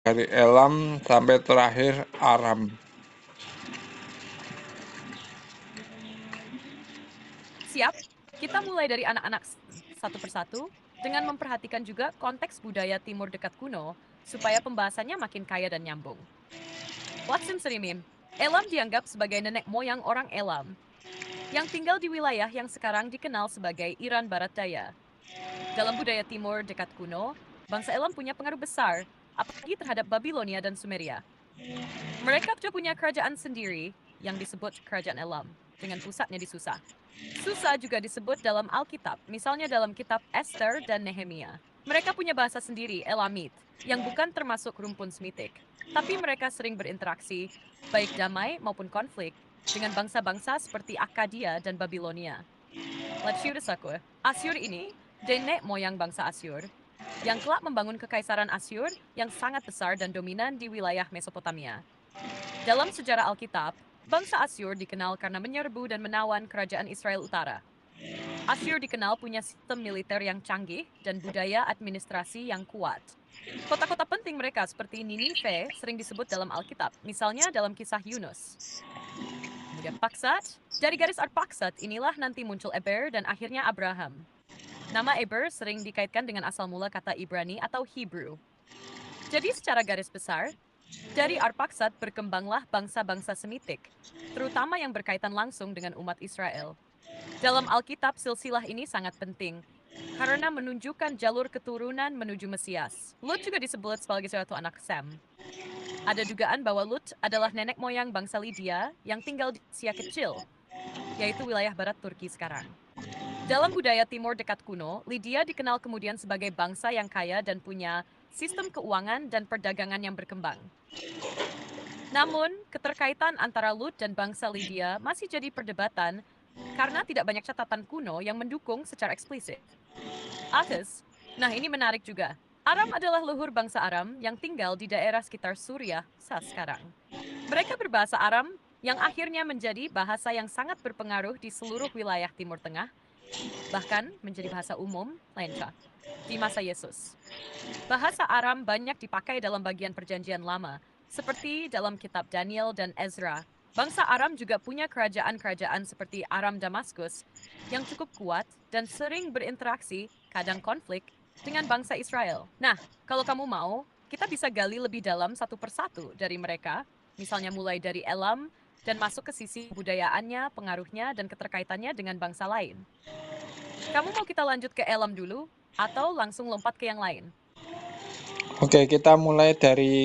dari Elam sampai terakhir Aram. Siap, kita mulai dari anak-anak satu persatu dengan memperhatikan juga konteks budaya Timur Dekat kuno supaya pembahasannya makin kaya dan nyambung. Watsim Serimim, Elam dianggap sebagai nenek moyang orang Elam yang tinggal di wilayah yang sekarang dikenal sebagai Iran Barat Daya. Dalam budaya Timur Dekat kuno, bangsa Elam punya pengaruh besar, apalagi terhadap Babilonia dan Sumeria. Mereka juga punya kerajaan sendiri yang disebut Kerajaan Elam, dengan pusatnya di Susa. Susa juga disebut dalam Alkitab, misalnya dalam kitab Esther dan Nehemia. Mereka punya bahasa sendiri, Elamit, yang bukan termasuk rumpun Semitik. Tapi mereka sering berinteraksi, baik damai maupun konflik, dengan bangsa-bangsa seperti Akkadia dan Babilonia. Asyur ini, nenek moyang bangsa Asyur, yang kelak membangun kekaisaran Asyur yang sangat besar dan dominan di wilayah Mesopotamia. Dalam sejarah Alkitab, bangsa Asyur dikenal karena menyerbu dan menawan kerajaan Israel Utara. Asyur dikenal punya sistem militer yang canggih dan budaya administrasi yang kuat. Kota-kota penting mereka seperti Ninive sering disebut dalam Alkitab, misalnya dalam kisah Yunus. Kemudian Paksat, dari garis Arpaksat inilah nanti muncul Eber dan akhirnya Abraham. Nama Eber sering dikaitkan dengan asal mula kata Ibrani atau Hebrew. Jadi secara garis besar, dari Arpaksat berkembanglah bangsa-bangsa Semitik, terutama yang berkaitan langsung dengan umat Israel. Dalam Alkitab, silsilah ini sangat penting karena menunjukkan jalur keturunan menuju Mesias. Lut juga disebut sebagai suatu anak Sem. Ada dugaan bahwa Lut adalah nenek moyang bangsa Lydia yang tinggal di Asia Kecil, yaitu wilayah barat Turki sekarang. Dalam budaya Timur Dekat kuno, Lydia dikenal kemudian sebagai bangsa yang kaya dan punya sistem keuangan dan perdagangan yang berkembang. Namun, keterkaitan antara Lut dan bangsa Lydia masih jadi perdebatan karena tidak banyak catatan kuno yang mendukung secara eksplisit. Akes, nah ini menarik juga. Aram adalah leluhur bangsa Aram yang tinggal di daerah sekitar Suriah sekarang. Mereka berbahasa Aram yang akhirnya menjadi bahasa yang sangat berpengaruh di seluruh wilayah Timur Tengah, bahkan menjadi bahasa umum lainnya di masa Yesus. Bahasa Aram banyak dipakai dalam bagian perjanjian lama, seperti dalam kitab Daniel dan Ezra. Bangsa Aram juga punya kerajaan-kerajaan seperti Aram Damaskus yang cukup kuat dan sering berinteraksi, kadang konflik, dengan bangsa Israel. Nah, kalau kamu mau, kita bisa gali lebih dalam satu persatu dari mereka, misalnya mulai dari Elam dan masuk ke sisi budayaannya, pengaruhnya, dan keterkaitannya dengan bangsa lain. Kamu mau kita lanjut ke Elam dulu, atau langsung lompat ke yang lain? Oke, kita mulai dari